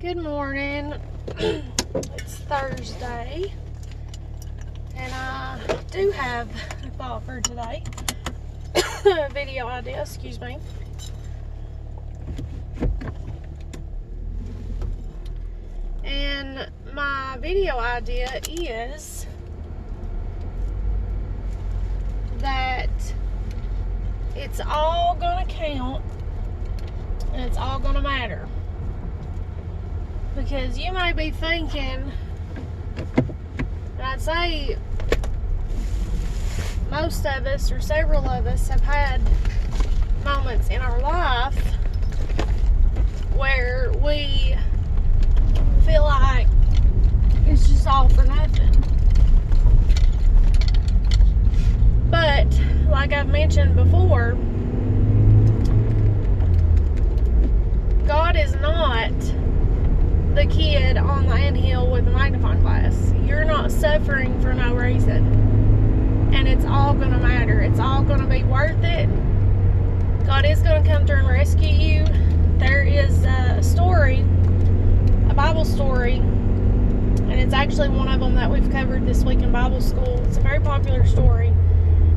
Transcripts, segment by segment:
Good morning. It's Thursday, and I do have a thought for today. A video idea, excuse me. And my video idea is that it's all gonna count and it's all gonna matter. Because you may be thinking, and I'd say most of us or several of us have had moments in our life where we feel like it's just all for nothing. But like I've mentioned before, God is not the kid on the anthill with the magnifying glass. You're not suffering for no reason. And it's all going to matter. It's all going to be worth it. God is going to come through and rescue you. There is a story, a Bible story, and it's actually one of them that we've covered this week in Bible school. It's a very popular story,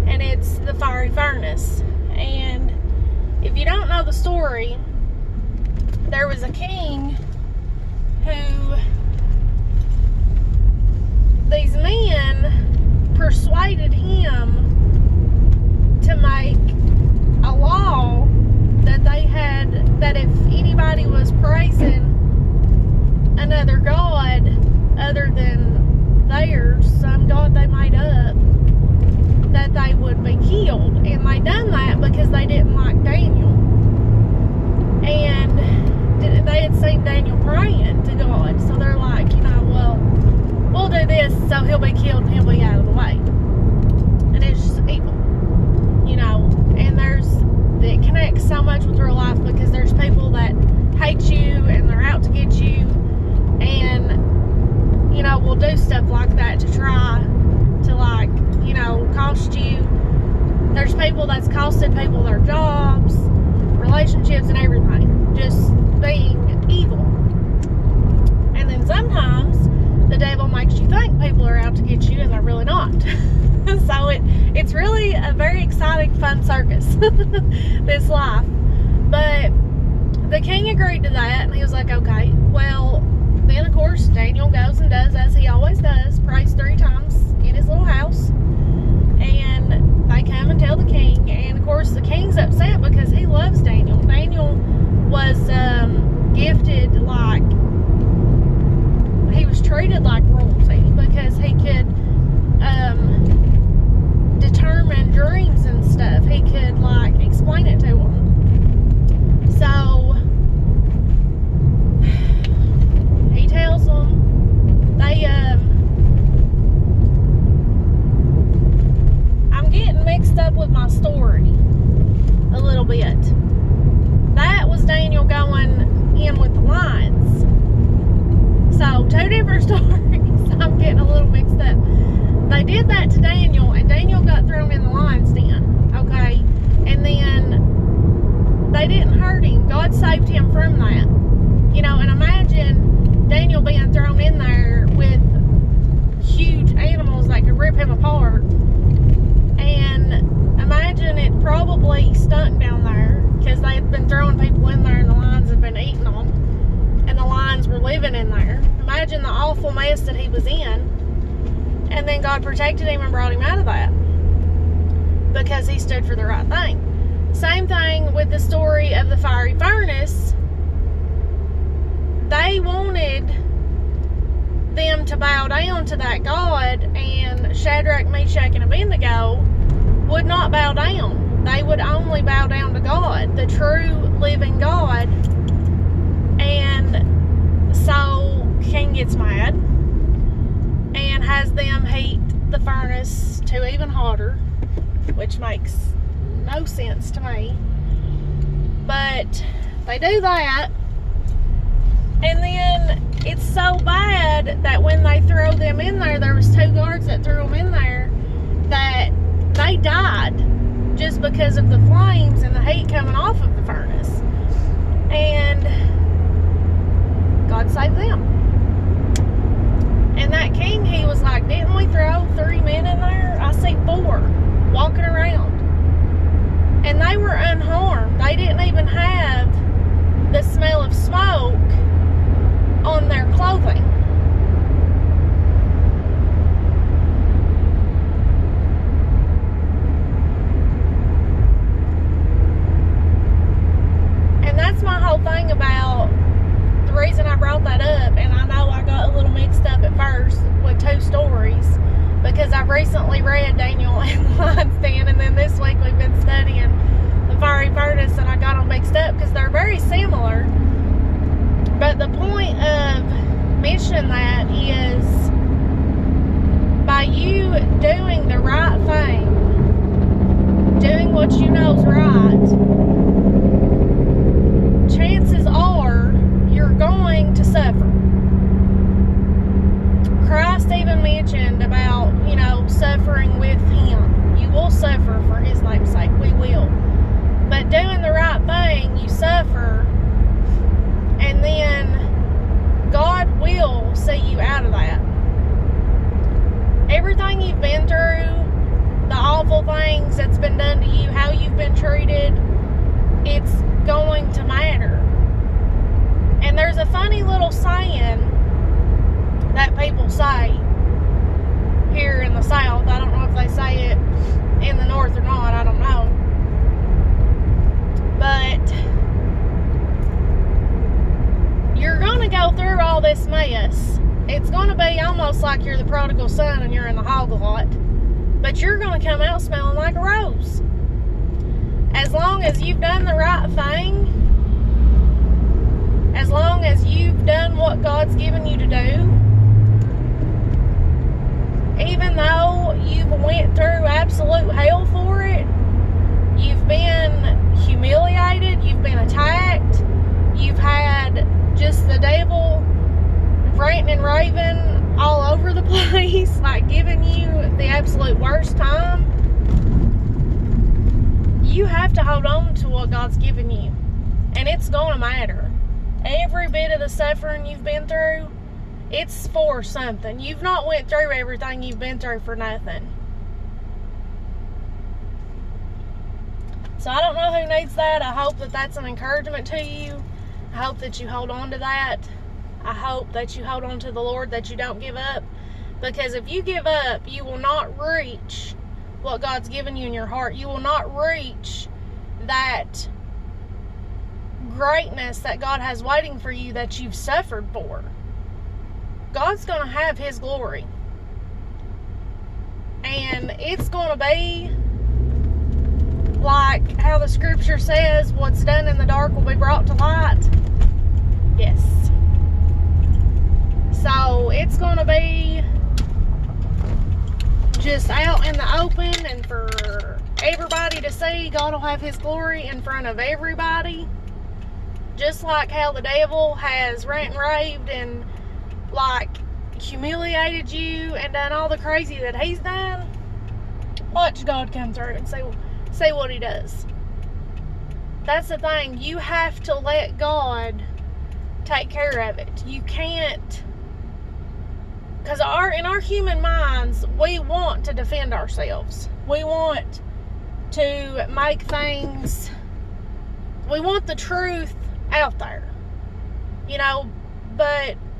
and it's the fiery furnace. And if you don't know the story, there was a king who these men persuaded him to make a law that they had, that if anybody was praising another god other than theirs, some god they made up, that they would be killed. And they done that because they didn't like Daniel. And they had seen Daniel praying to God, so they're like, well, we'll do this so he'll be killed and he'll be out of the way. And it's just evil, and it connects so much with real life, because there's people that hate you and they're out to get you, and will do stuff like that to try to cost you. There's people that's costed people their jobs, relationships, and everything, just being evil. And then sometimes the devil makes you think people are out to get you and they're really not. So it's really a very exciting, fun circus, this life. But the king agreed to that, and he was like, okay. Well, then of course Daniel goes and does as he always does, prays 3 times in his little house, and they come and tell the king. And of course the king's upset because he loves Daniel. Daniel was gifted, like he was treated like royalty, because he could determine dreams and stuff. He could explain it to them. So he tells them, I'm getting mixed up with my story a little bit. That was Daniel going in with the lions. So 2 different stories. I'm getting a little mixed up. They did that to Daniel, and Daniel got thrown in the lion's den. Okay? And then they didn't hurt him. God saved him from that. And imagine Daniel being thrown in there with huge animals that could rip him apart. And imagine it probably stunk down there, because they had been throwing people in there and the lions had been eating them. And the lions were living in there. Imagine the awful mess that he was in. And then God protected him and brought him out of that, because he stood for the right thing. Same thing with the story of the fiery furnace. They wanted them to bow down to that God, and Shadrach, Meshach, and Abednego would not bow down. They would only bow down to God, the true living God. And so king gets mad and has them heat the furnace to even hotter, which makes no sense to me. But they do that, and then it's so bad that when they throw them in there was 2 guards that threw them in there, that they died just because of the flames and the heat coming off of the furnace. And God can't save them. And that king, he was like, didn't we throw 3 men in there? I see 4 walking around. And they were unharmed. They didn't even have the smell of smoke on their clothing. And that's my whole thing about the reason I brought that up. And I know I got a little mixed up at first with 2 stories, because I've recently read Daniel and the Lion's Den, and then this week we've been studying the fiery furnace, and I got them mixed up because they're very similar. But the point of mentioning that is, by you doing the right thing, doing what you know is right, chances are you're going to suffer. Christ even mentioned about, suffering with Him. You will suffer for His name's sake. We will. But doing the right thing, you suffer, and then God will see you out of that. Everything you've been through, the awful things that's been done to you, how you've been treated, it's going to matter. And there's a funny little saying that people say here in the South. I don't know if they say it in the North or not. I don't know. But you're going to go through all this mess. It's going to be almost like you're the prodigal son and you're in the hog lot. But you're going to come out smelling like a rose. As long as you've done the right thing, as long as you've done what God's given you to do, even though you've went through absolute hell for it, you've been humiliated, you've been attacked, you've had just the devil ranting and raving all over the place, like giving you the absolute worst time, you have to hold on to what God's given you. And it's going to matter. Every bit of the suffering you've been through, it's for something. You've not went through everything you've been through for nothing. So I don't know who needs that. I hope that that's an encouragement to you. I hope that you hold on to that. I hope that you hold on to the Lord, that you don't give up. Because if you give up, you will not reach what God's given you in your heart. You will not reach that greatness that God has waiting for you that you've suffered for. God's going to have His glory. And it's going to be like how the scripture says, what's done in the dark will be brought to light. Yes. So it's going to be just out in the open, and for everybody to see. God will have His glory in front of everybody. Just like how the devil has rant and raved and like humiliated you and done all the crazy that he's done. Watch God come through and see what He does. That's the thing. You have to let God take care of it. You can't, because in our human minds, we want to defend ourselves. We want to make things, we want the truth out there,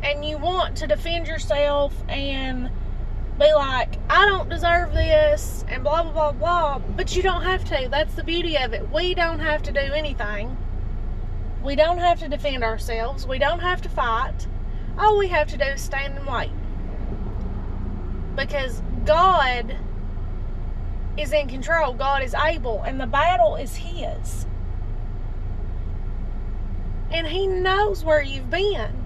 and you want to defend yourself and be like, I don't deserve this and blah blah blah blah, but you don't have to. That's the beauty of it. We don't have to do anything. We don't have to defend ourselves. We don't have to fight. All we have to do is stand and wait, because God is in control. God is able, and the battle is His. And He knows where you've been.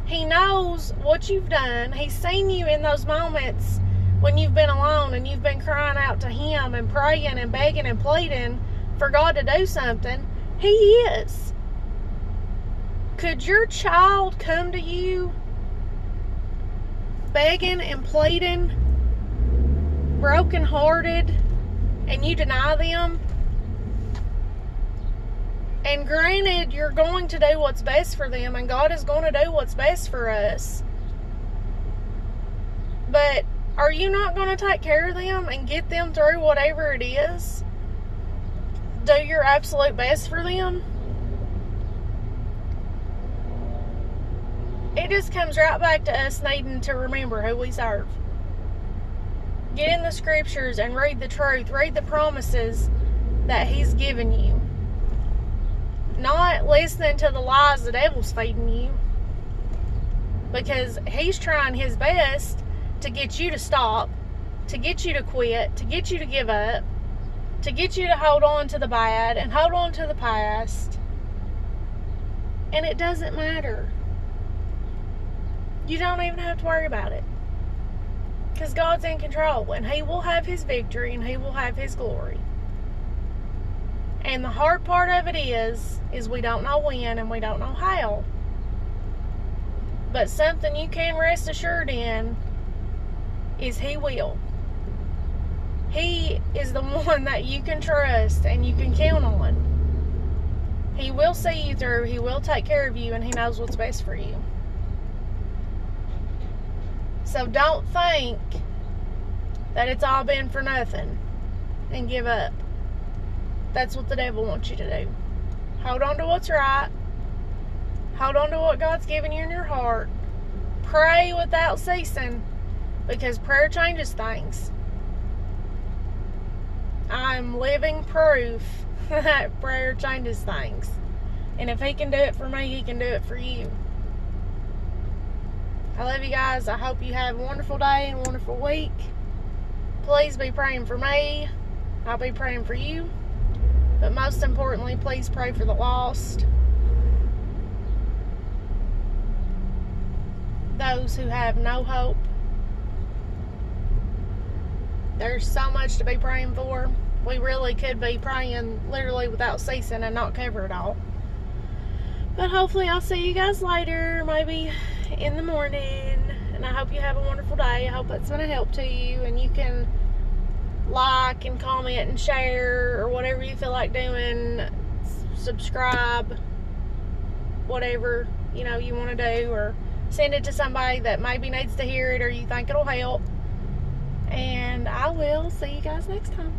He knows what you've done. He's seen you in those moments when you've been alone and you've been crying out to Him and praying and begging and pleading for God to do something. He is. Could your child come to you begging and pleading, brokenhearted, and you deny them? And granted, you're going to do what's best for them, and God is going to do what's best for us. But are you not going to take care of them and get them through whatever it is? Do your absolute best for them? It just comes right back to us needing to remember who we serve. Get in the scriptures and read the truth. Read the promises that He's given you. Not listening to the lies the devil's feeding you. Because he's trying his best to get you to stop, to get you to quit, to get you to give up, to get you to hold on to the bad and hold on to the past. And it doesn't matter. You don't even have to worry about it. Because God's in control, and He will have His victory, and He will have His glory. And the hard part of it is we don't know when and we don't know how. But something you can rest assured in is He will. He is the one that you can trust and you can count on. He will see you through, He will take care of you, and He knows what's best for you. So don't think that it's all been for nothing and give up. That's what the devil wants you to do. Hold on to what's right. Hold on to what God's given you in your heart. Pray without ceasing, because prayer changes things. I'm living proof that prayer changes things. And if He can do it for me, He can do it for you. I love you guys. I hope you have a wonderful day and a wonderful week. Please be praying for me. I'll be praying for you. But most importantly, please pray for the lost. Those who have no hope. There's so much to be praying for. We really could be praying literally without ceasing and not cover it all. But hopefully I'll see you guys later, maybe in the morning. And I hope you have a wonderful day. I hope that's going to help to you. And you can like and comment and share or whatever you feel like doing. Subscribe. Whatever, you want to do. Or send it to somebody that maybe needs to hear it or you think it'll help. And I will see you guys next time.